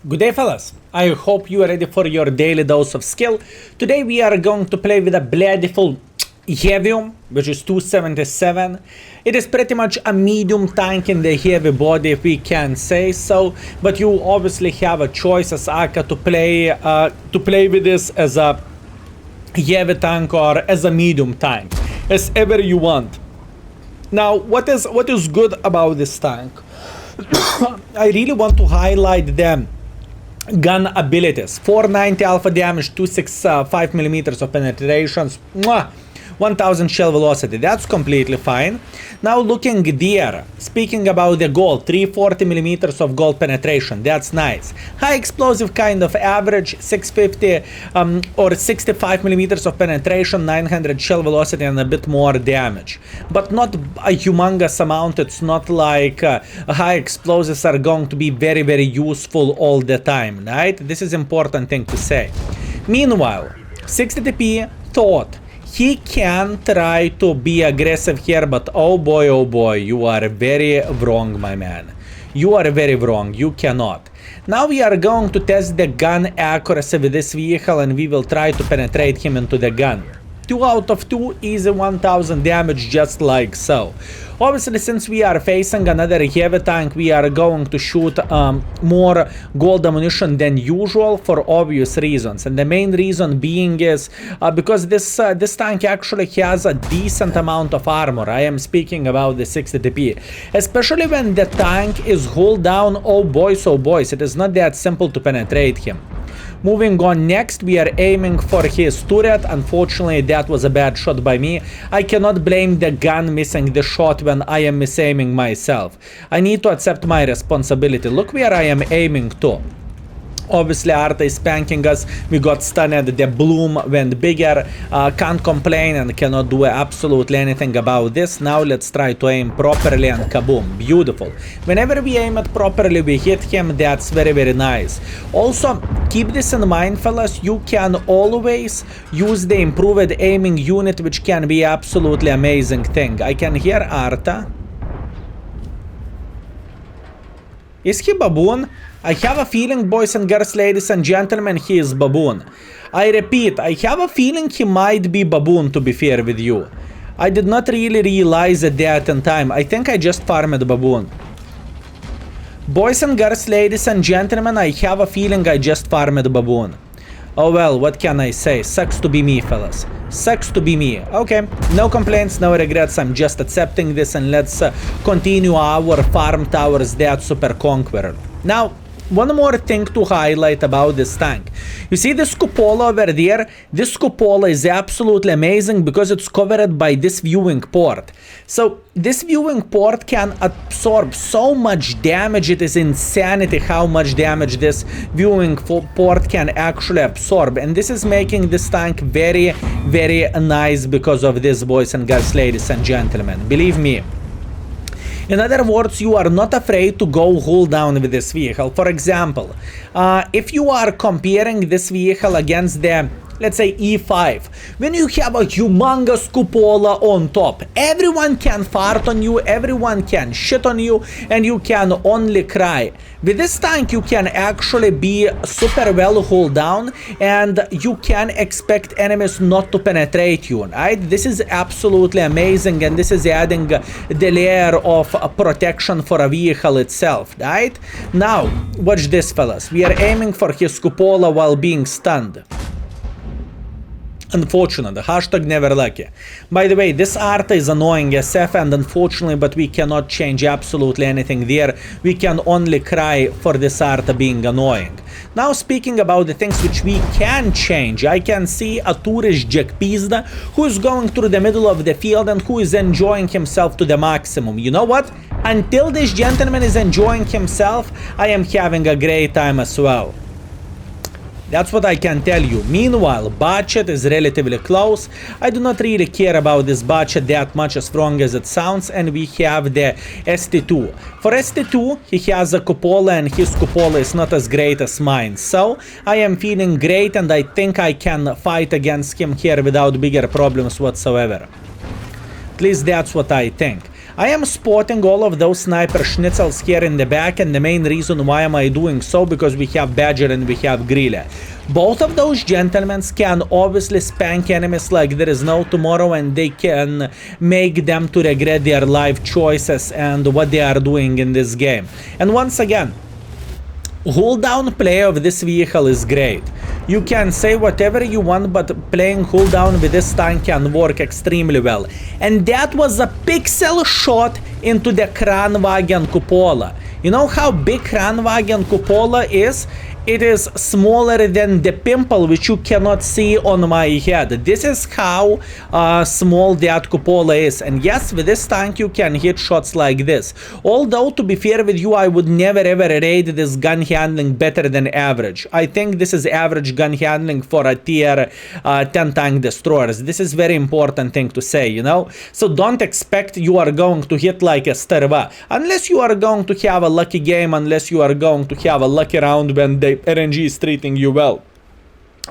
Good day, fellas. I hope you are ready for your daily dose of skill. Today we are going to play with a beautiful heavium, which is 277. It is pretty much a medium tank in the heavy body, if we can say so. But you obviously have a choice as Aka to play with this as a heavy tank or as a medium tank, as ever you want. Now, what is good about this tank? I really want to highlight them. Gun abilities: 490 alpha damage, 265 millimeters of penetrations, 1000 shell velocity. That's completely fine. Now looking there, speaking about the gold, 340 millimeters of gold penetration. That's nice. High explosive kind of average, 650 or 65 millimeters of penetration, 900 shell velocity, and a bit more damage. But not a humongous amount. It's not like high explosives are going to be very, very useful all the time, right? This is important thing to say. Meanwhile, 60TP thought he can try to be aggressive here, but oh boy, you are very wrong, my man. You are very wrong. You cannot. Now we are going to test the gun accuracy with this vehicle, and we will try to penetrate him into the gun. 2 out of 2, easy 1000 damage, just like so. Obviously, since we are facing another heavy tank, we are going to shoot more gold ammunition than usual for obvious reasons. And the main reason being is because this tank actually has a decent amount of armor. I am speaking about the 60TP. Especially when the tank is hull down, oh boys, it is not that simple to penetrate him. Moving on, next we are aiming for his turret. Unfortunately, that was a bad shot by me. I cannot blame the gun missing the shot when I am misaiming myself. I need to accept my responsibility. Look where I am aiming to. Obviously, Arta is spanking us. We got stunned. The bloom went bigger. Can't complain and cannot do absolutely anything about this. Now let's try to aim properly and kaboom. Beautiful. Whenever we aim it properly, we hit him. That's very, very nice. Also, keep this in mind, fellas. You can always use the improved aiming unit, which can be absolutely amazing thing. I can hear Arta. Is he baboon? I have a feeling, boys and girls, ladies and gentlemen, he is baboon. I repeat, I have a feeling he might be baboon, to be fair with you. I did not really realize that in time. I think I just farmed baboon. Boys and girls, ladies and gentlemen, I have a feeling I just farmed baboon. Oh well, what can I say? Sucks to be me, fellas. Sucks to be me. Okay, no complaints, no regrets. I'm just accepting this, and let's continue our farm towards that super conqueror. Now, one more thing to highlight about this tank. You see this cupola over there? This cupola is absolutely amazing because it's covered by this viewing port. So this viewing port can absorb so much damage. It is insanity how much damage this viewing port can actually absorb. And this is making this tank very, very nice because of this, boys and girls, ladies and gentlemen. Believe me. In other words, you are not afraid to go hull down with this vehicle. For example, if you are comparing this vehicle against the, let's say, E5, when you have a humongous cupola on top, everyone can fart on you, everyone can shit on you, and you can only cry. With this tank, you can actually be super well hull down, and you can expect enemies not to penetrate you, right? This is absolutely amazing, and this is adding the layer of protection for a vehicle itself, right? Now, watch this, fellas. We are aiming for his cupola while being stunned. Unfortunate, hashtag never lucky. By the way, this Arta is annoying SF, and unfortunately, but we cannot change absolutely anything there. We can only cry for this Arta being annoying. Now, speaking about the things which we can change, I can see a tourist Jack Pizda who is going through the middle of the field and who is enjoying himself to the maximum. You know what? Until this gentleman is enjoying himself, I am having a great time as well. That's what I can tell you. Meanwhile, budget is relatively close. I do not really care about this budget that much, as strong as it sounds, and we have the ST2. For ST2, he has a cupola, and his cupola is not as great as mine. So, I am feeling great, and I think I can fight against him here without bigger problems whatsoever. At least that's what I think. I am spotting all of those sniper schnitzels here in the back, and the main reason why am I doing so, because we have Badger and we have Grille. Both of those gentlemen can obviously spank enemies like there is no tomorrow, and they can make them to regret their life choices and what they are doing in this game. And once again, hold down play of this vehicle is great. You can say whatever you want, but playing hold down with this tank can work extremely well. And that was a pixel shot into the Kranwagen cupola. You know how big Kranwagen cupola is? It is smaller than the pimple, which you cannot see on my head. This is how small that cupola is. And yes, with this tank you can hit shots like this. Although, to be fair with you, I would never ever rate this gun handling better than average. I think this is average gun handling for a tier 10 tank destroyers. This is very important thing to say, you know. So don't expect you are going to hit like a Sterva. Unless you are going to have a lucky game, unless you are going to have a lucky round when the RNG is treating you well.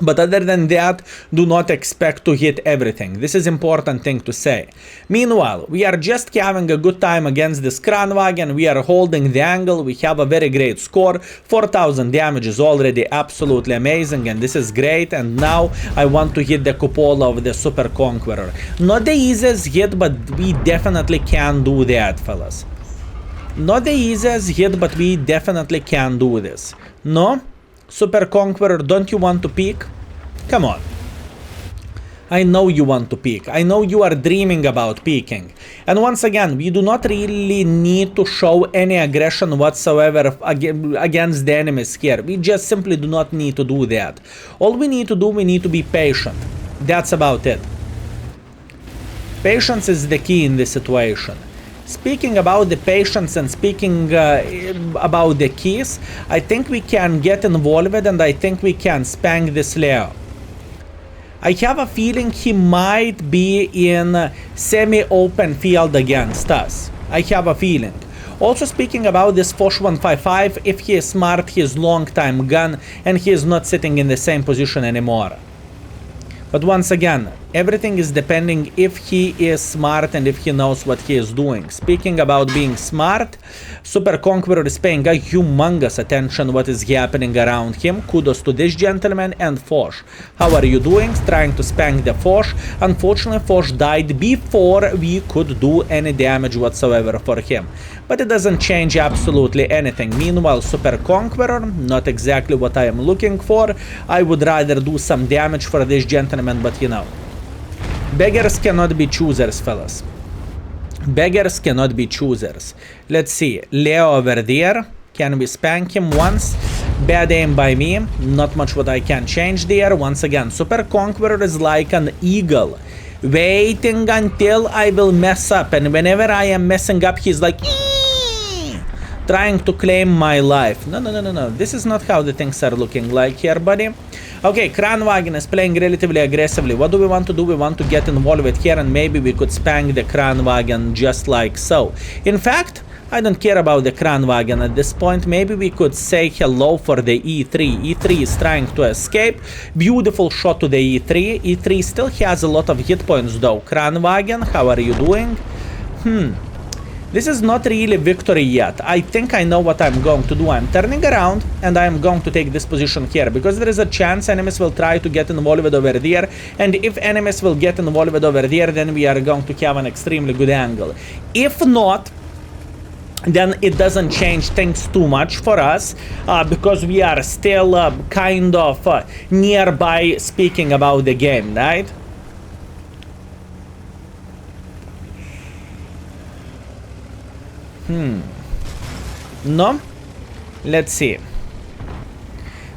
But other than that, do not expect to hit everything. This is important thing to say. Meanwhile, we are just having a good time against this Kranwagen. We are holding the angle. We have a very great score. 4,000 damage is already absolutely amazing, and this is great. And now I want to hit the cupola of the Super Conqueror. Not the easiest hit, but we definitely can do that, fellas. Not the easiest hit, but we definitely can do this. No? Super Conqueror, don't you want to peek? Come on. I know you want to peek. I know you are dreaming about peeking. And once again, we do not really need to show any aggression whatsoever against the enemies here. We just simply do not need to do that. All we need to do, we need to be patient. That's about it. Patience is the key in this situation. Speaking about the patience and speaking about the keys, I think we can get involved, and I think we can spank this Leo. I have a feeling he might be in semi-open field against us. I have a feeling. Also, speaking about this Foch 155, if he is smart, he is long-time gun, and he is not sitting in the same position anymore. But once again, everything is depending if he is smart and if he knows what he is doing. Speaking about being smart, Super Conqueror is paying a humongous attention what is happening around him. Kudos to this gentleman. And Foch, how are you doing? Trying to spank the Foch. Unfortunately, Foch died before we could do any damage whatsoever for him. But it doesn't change absolutely anything. Meanwhile, Super Conqueror, not exactly what I am looking for. I would rather do some damage for this gentleman, but you know. Beggars cannot be choosers, fellas. Beggars cannot be choosers. Let's see. Leo over there. Can we spank him once? Bad aim by me. Not much what I can change there. Once again, Super Conqueror is like an eagle, waiting until I will mess up. And whenever I am messing up, he's like, trying to claim my life. No. This is not how the things are looking like here, buddy. Okay, Kranwagen is playing relatively aggressively. What do we want to do? We want to get involved here, and maybe we could spank the Kranwagen just like so. In fact, I don't care about the Kranwagen at this point. Maybe we could say hello for the E3. E3 is trying to escape. Beautiful shot to the E3. E3 still has a lot of hit points though. Kranwagen, how are you doing? This is not really victory yet. I think I know what I'm going to do. I'm turning around and I'm going to take this position here, because there is a chance enemies will try to get involved over there. And if enemies will get involved over there, then we are going to have an extremely good angle. If not, then it doesn't change things too much for us, because we are still kind of nearby speaking about the game, right? No? Let's see.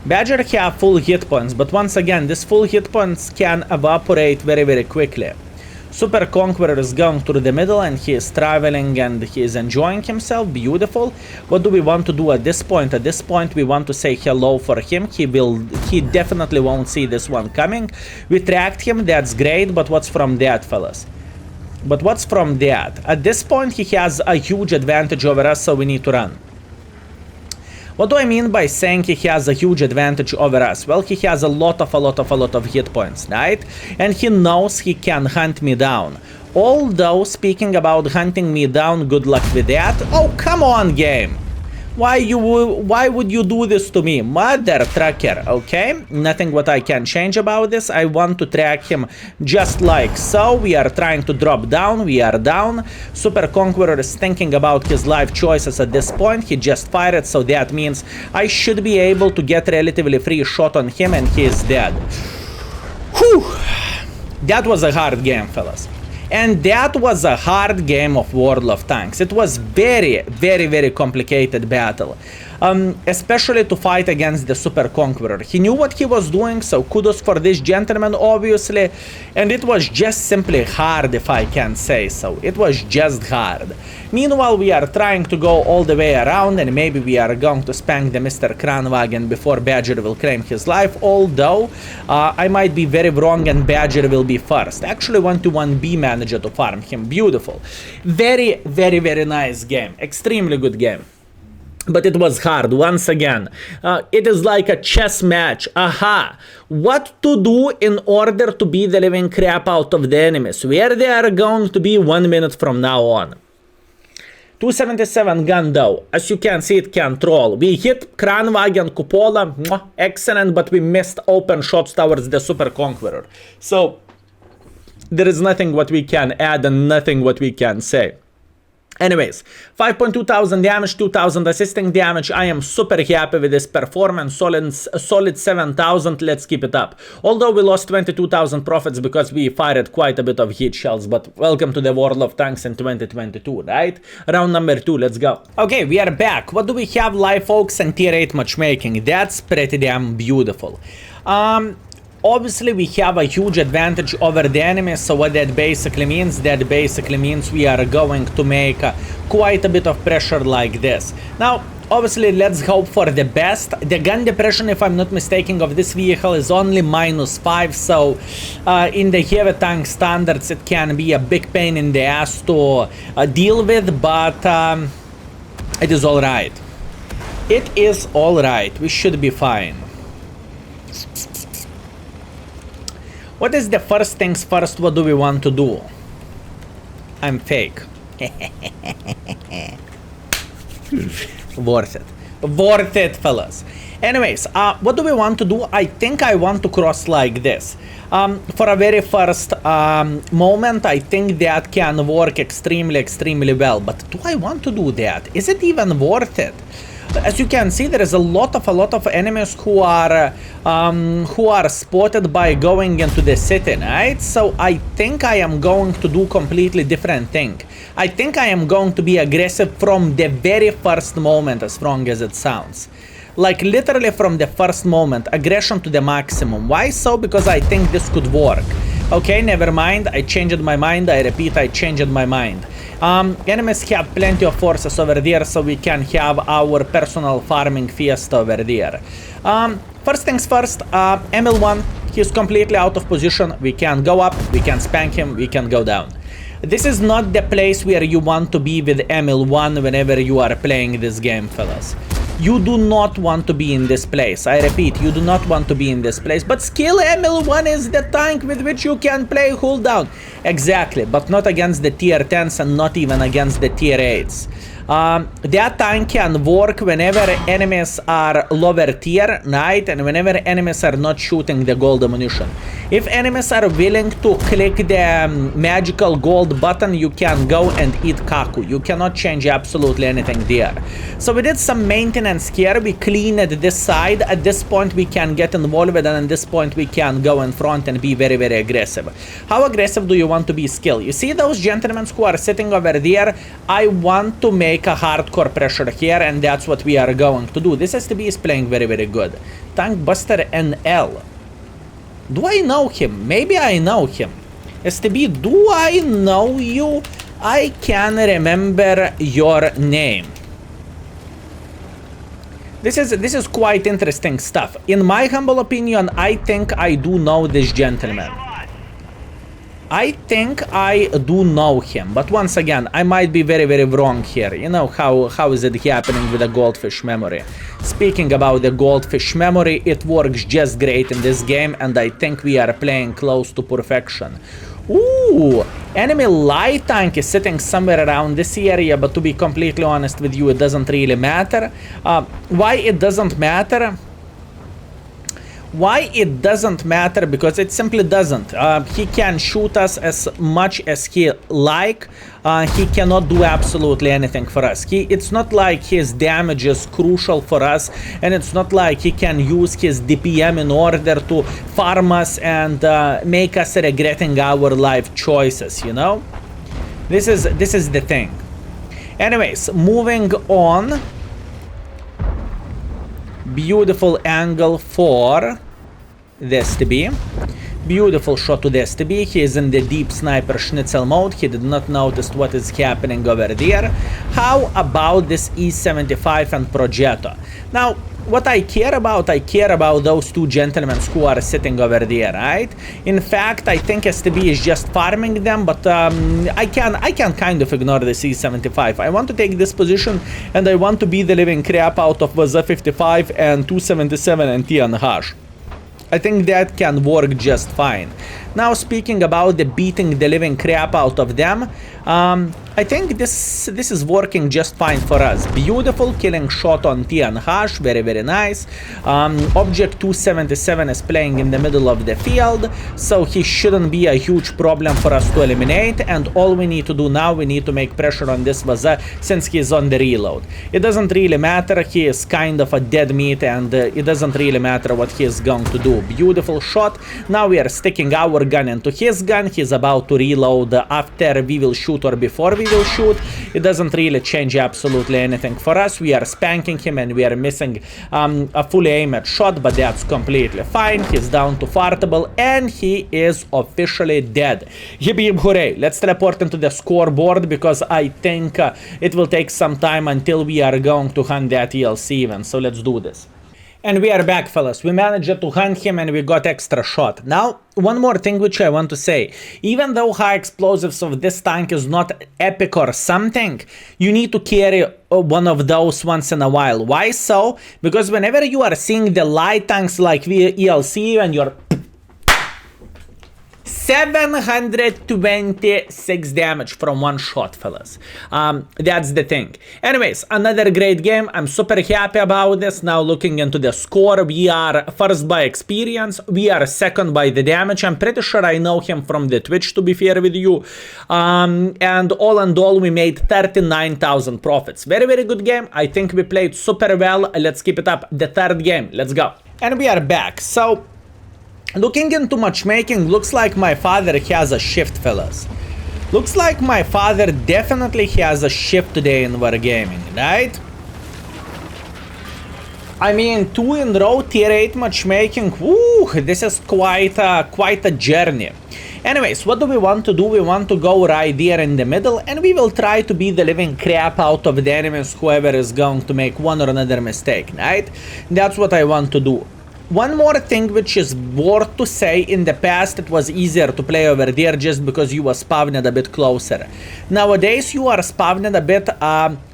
Badger have full hit points, but once again, this full hit points can evaporate very, very quickly. Super Conqueror is going through the middle and he is traveling and he is enjoying himself. Beautiful. What do we want to do at this point? At this point, we want to say hello for him. He definitely won't see this one coming. We tracked him. That's great. But what's from that, fellas? But what's from that? At this point, he has a huge advantage over us, so we need to run. What do I mean by saying he has a huge advantage over us? Well, he has a lot of hit points, right? And he knows he can hunt me down. Although, speaking about hunting me down, good luck with that. Oh, come on, game. Why would you do this to me? Mother trucker, okay? Nothing what I can change about this. I want to track him just like so. We are trying to drop down. We are down. Super Conqueror is thinking about his life choices at this point. He just fired, so that means I should be able to get relatively free shot on him and he is dead. Whew. That was a hard game, fellas. And that was a hard game of World of Tanks. It was very, very, very complicated battle. Especially to fight against the Super Conqueror. He knew what he was doing, so kudos for this gentleman, obviously. And it was just simply hard, if I can say so. It was just hard. Meanwhile, we are trying to go all the way around, and maybe we are going to spank the Mr. Kranwagen before Badger will claim his life, although I might be very wrong and Badger will be first. Actually, 1-1B manager to farm him. Beautiful. Very, very, very nice game. Extremely good game. But it was hard, once again. It is like a chess match. Aha! What to do in order to beat the living crap out of the enemies? Where they are going to be 1 minute from now on. 277 gun though. As you can see, it can troll. We hit Kranwagen Cupola. Excellent, but we missed open shots towards the Super Conqueror. So, there is nothing what we can add and nothing what we can say. Anyways, 5.2 thousand damage, 2000 assisting damage. I am super happy with this performance. Solid 7000. Let's keep it up. Although we lost 22,000 profits because we fired quite a bit of heat shells. But welcome to the World of Tanks in 2022, right? Round number 2, let's go. Okay, we are back. What do we have? Live Oaks and tier 8 matchmaking. That's pretty damn beautiful. Obviously, we have a huge advantage over the enemy, so what that basically means? That basically means we are going to make quite a bit of pressure like this. Now, obviously, let's hope for the best. The gun depression, if I'm not mistaken, of this vehicle is only -5, so in the heavy tank standards, it can be a big pain in the ass to deal with, but it is alright. It is alright. We should be fine. What is the first things first? What do we want to do? I'm fake. Worth it. Worth it, fellas. Anyways, what do we want to do? I think I want to cross like this. For a very first moment, I think that can work extremely, extremely well. But do I want to do that? Is it even worth it? As you can see, there is a lot of enemies who are spotted by going into the city, right? So I think I am going to do completely different thing. I think I am going to be aggressive from the very first moment, as wrong as it sounds. Like literally from the first moment, aggression to the maximum. Why so? Because I think this could work. Okay, never mind. I changed my mind. I repeat, I changed my mind. Enemies have plenty of forces over there, so we can have our personal farming fiesta over there. First things first, ML1, he's completely out of position. We can go up, we can spank him, we can go down. This is not the place where you want to be with ML1 whenever you are playing this game, fellas. You do not want to be in this place. I repeat, you do not want to be in this place. But Skill ML1 is the tank with which you can play hold down. Exactly, but not against the tier 10s and not even against the tier 8s. That tank can work whenever enemies are lower tier, right? And whenever enemies are not shooting the gold ammunition. If enemies are willing to click the magical gold button, you can go and eat kaku. You cannot change absolutely anything there. So we did some maintenance here. We cleaned this side. At this point, we can get involved, and at this point, we can go in front and be very, very aggressive. How aggressive do you want to be, Skill? You see those gentlemen who are sitting over there? I want to make a hardcore pressure here, and that's what we are going to do. This STB is playing very, very good. Tank Buster NL. Do I know him? Maybe I know him. STB, do I know you? I can remember your name. This is quite interesting stuff. In my humble opinion, I think I do know this gentleman. I think I do know him, but once again, I might be very, very wrong here. You know how is it happening with the goldfish memory? Speaking about the goldfish memory, it works just great in this game, and I think we are playing close to perfection. Ooh, enemy light tank is sitting somewhere around this area, but to be completely honest with you, it doesn't really matter. Why it doesn't matter? Why it doesn't matter? Because it simply doesn't. He can shoot us as much as he like. He cannot do absolutely anything for us. It's not like his damage is crucial for us, and it's not like he can use his DPM in order to farm us and make us regretting our life choices, you know? This is the thing. Anyways, moving on. Beautiful angle for this to be. Beautiful shot to this to be. He is in the deep sniper schnitzel mode. He did not notice what is happening over there. How about this E75 and Progetto? Now, what I care about those two gentlemen who are sitting over there, right? In fact, I think STB is just farming them, but I can kind of ignore the C75. I want to take this position, and I want to beat the living crap out of the 55 and 277 and Tian Hash. I think that can work just fine. Now, speaking about the beating the living crap out of them, I think this is working just fine for us. Beautiful killing shot on Tian Hash, very, very nice. Object 277 is playing in the middle of the field, so he shouldn't be a huge problem for us to eliminate, and all we need to do now, we need to make pressure on this Vaza since he's on the reload. It doesn't really matter, he is kind of a dead meat, and it doesn't really matter what he is going to do. Beautiful shot. Now we are sticking our gun into his gun. He's about to reload after we will shoot or before we will shoot. It doesn't really change absolutely anything for us. We are spanking him and we are missing a fully aimed shot, but that's completely fine. He's down to fartable and he is officially dead. Yippee hooray. Let's teleport into the scoreboard because I think it will take some time until we are going to hunt that ELC even. So let's do this. And we are back, fellas. We managed to hunt him and we got extra shot. Now, one more thing which I want to say. Even though high explosives of this tank is not epic or something, you need to carry one of those once in a while. Why so? Because whenever you are seeing the light tanks like ELC and you're 726 damage from one shot, fellas. That's the thing. Anyways, another great game. I'm super happy about this. Now looking into the score, we are first by experience. We are second by the damage. I'm pretty sure I know him from the Twitch, to be fair with you. And all in all, we made 39,000 profits. Very, very good game. I think we played super well. Let's keep it up. The third game. Let's go. And we are back. So, looking into matchmaking, looks like my father has a shift, fellas. Looks like my father definitely has a shift today in Wargaming, right? I mean, 2 in row tier 8 matchmaking, woo, this is quite a journey. Anyways, what do we want to do? We want to go right there in the middle, and we will try to beat the living crap out of the enemies, whoever is going to make one or another mistake, right? That's what I want to do. One more thing which is worth to say, in the past it was easier to play over there just because you were spawned a bit closer. Nowadays you are spawned a bit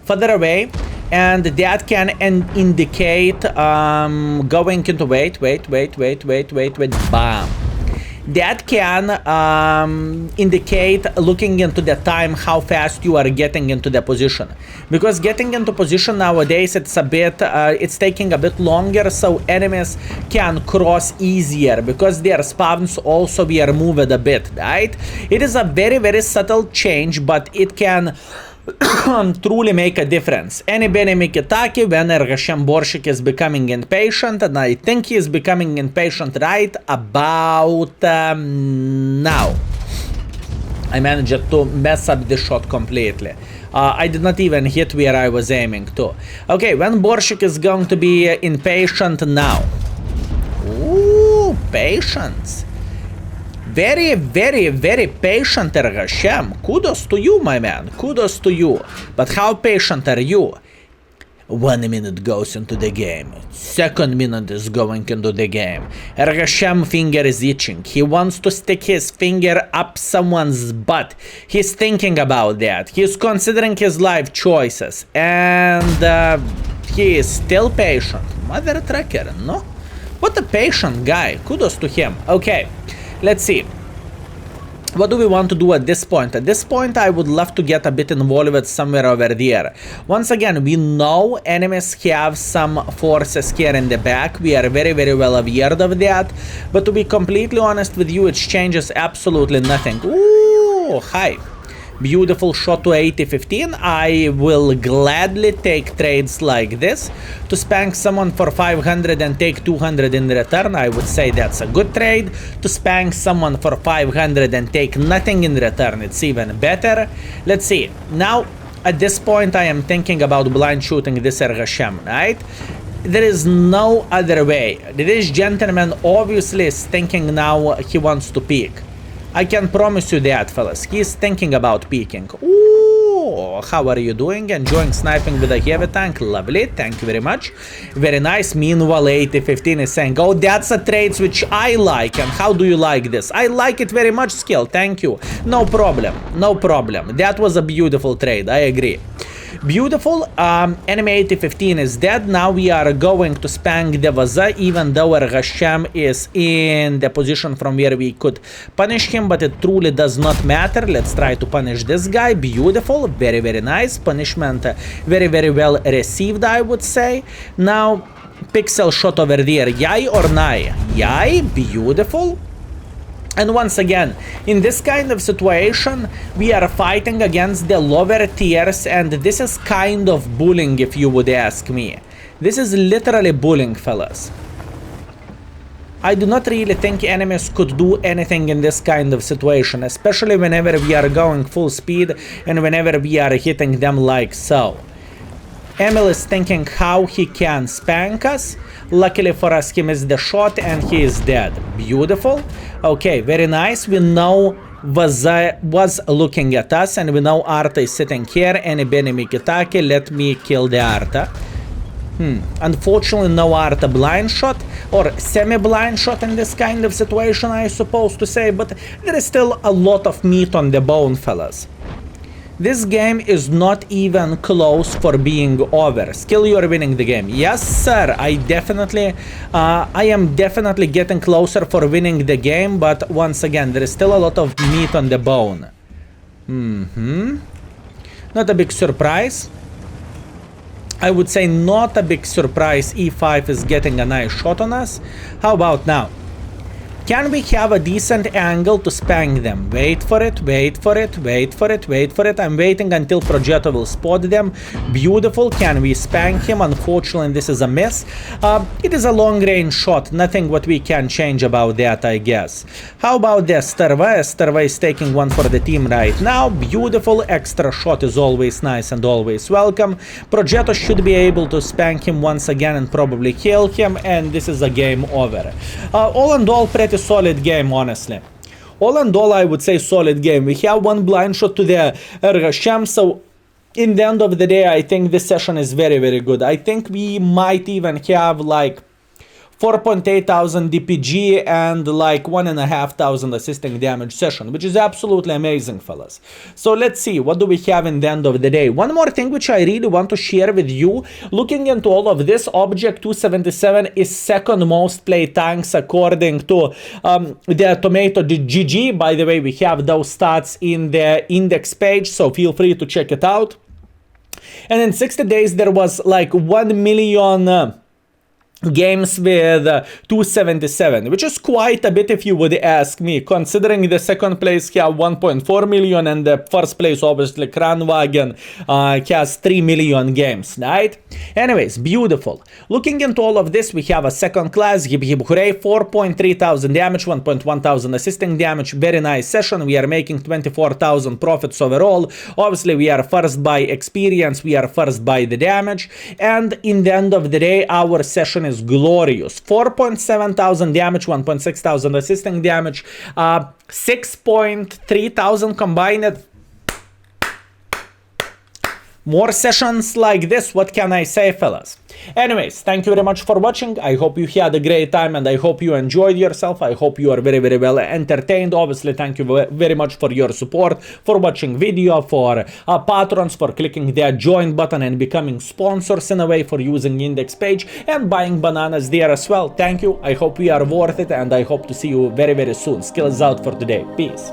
further away, and that can indicate going into wait, bam. That can indicate, looking into the time, how fast you are getting into the position. Because getting into position nowadays, it's a bit, it's taking a bit longer, so enemies can cross easier, because their spawns also be removed a bit, right? It is a very, very subtle change, but it can truly make a difference. Any Benny Mikitaki, when Ergashem Borshik is becoming impatient, and I think he is becoming impatient right about now. I managed to mess up the shot completely. I did not even hit where I was aiming to. Okay, when Borshik is going to be impatient now. Ooh, patience. Very, very, very patient, Ergashem. Kudos to you, my man. Kudos to you. But how patient are you? 1 minute goes into the game. 2nd minute is going into the game. Ergashem finger is itching. He wants to stick his finger up someone's butt. He's thinking about that. He's considering his life choices. And he is still patient. Mother tracker, no? What a patient guy. Kudos to him. Okay. Let's see. What do we want to do at this point? At this point, I would love to get a bit involved somewhere over there. Once again, we know enemies have some forces here in the back. We are very, very well aware of that. But to be completely honest with you, it changes absolutely nothing. Ooh, hi. Beautiful shot to 80-15. I will gladly take trades like this. To spank someone for 500 and take 200 in return, I would say that's a good trade. To spank someone for 500 and take nothing in return, it's even better. Let's see. Now, at this point, I am thinking about blind shooting this Ergashem, right? There is no other way. This gentleman obviously is thinking now he wants to peek. I can promise you that, fellas. He's thinking about peeking. Ooh, how are you doing? Enjoying sniping with a heavy tank? Lovely, thank you very much. Very nice. Meanwhile, 80-15 is saying, oh, that's a trade which I like. And how do you like this? I like it very much, Skill. Thank you. No problem. No problem. That was a beautiful trade. I agree. Beautiful. Enemy 80-15 is dead. Now we are going to spank the Vaza, even though Ergashem is in the position from where we could punish him, but it truly does not matter. Let's try to punish this guy. Beautiful. Very, very nice. Punishment very, very well received, I would say. Now, pixel shot over there. Yay or nay? Yay. Beautiful. And once again, in this kind of situation, we are fighting against the lower tiers, and this is kind of bullying, if you would ask me. This is literally bullying, fellas. I do not really think enemies could do anything in this kind of situation, especially whenever we are going full speed and whenever we are hitting them like so. Emil is thinking how he can spank us. Luckily for us, he missed the shot and he is dead. Beautiful. Okay, very nice. We know Vaza was looking at us and we know Arta is sitting here. Any Beni Mikitaki, let me kill the Arta. Unfortunately, no Arta blind shot or semi-blind shot in this kind of situation, I suppose to say, but there is still a lot of meat on the bone, fellas. This game is not even close for being over. Skill, you are winning the game. Yes, sir. I am definitely getting closer for winning the game, but once again, there is still a lot of meat on the bone. Not a big surprise. I would say not a big surprise. E5 is getting a nice shot on us. How about now? Can we have a decent angle to spank them? Wait for it, wait for it, wait for it, wait for it. I'm waiting until Progetto will spot them. Beautiful. Can we spank him? Unfortunately, this is a miss. It is a long-range shot. Nothing what we can change about that, I guess. How about the Esterva? Esterva is taking one for the team right now. Beautiful. Extra shot is always nice and always welcome. Progetto should be able to spank him once again and probably kill him. And this is a game over. All in all, pretty solid game, honestly. All in all, I would say solid game. We have one blind shot to the Ergashem, so in the end of the day, I think this session is very, very good. I think we might even have like 4.8 thousand DPG and like 1,500 assisting damage session, which is absolutely amazing, fellas. So let's see, what do we have in the end of the day? One more thing which I really want to share with you, looking into all of this, Object 277 is second most played tanks according to the Tomato GG. By the way, we have those stats in the index page, so feel free to check it out. And in 60 days, there was like 1 million... games with 277, which is quite a bit if you would ask me, considering the second place have 1.4 million and the first place obviously Kranwagen has 3 million games, right? Anyways, beautiful. Looking into all of this, we have a second class, Hip Hip Hooray, 4.3 thousand damage, 1.1 thousand assisting damage, very nice session. We are making 24,000 profits overall. Obviously, we are first by experience, we are first by the damage, and in the end of the day, our session is glorious. 4.7 thousand damage, 1.6 thousand assisting damage, 6.3 thousand combined. more sessions like this. What can I say, fellas? Anyways, thank you very much for watching. I hope you had a great time and I hope you enjoyed yourself. I hope you are very, very well entertained. Obviously, thank you very much for your support, for watching video, for patrons, for clicking the join button and becoming sponsors in a way, for using index page and buying bananas there as well. Thank you. I hope we are worth it and I hope to see you very, very soon. Skills out for today. Peace.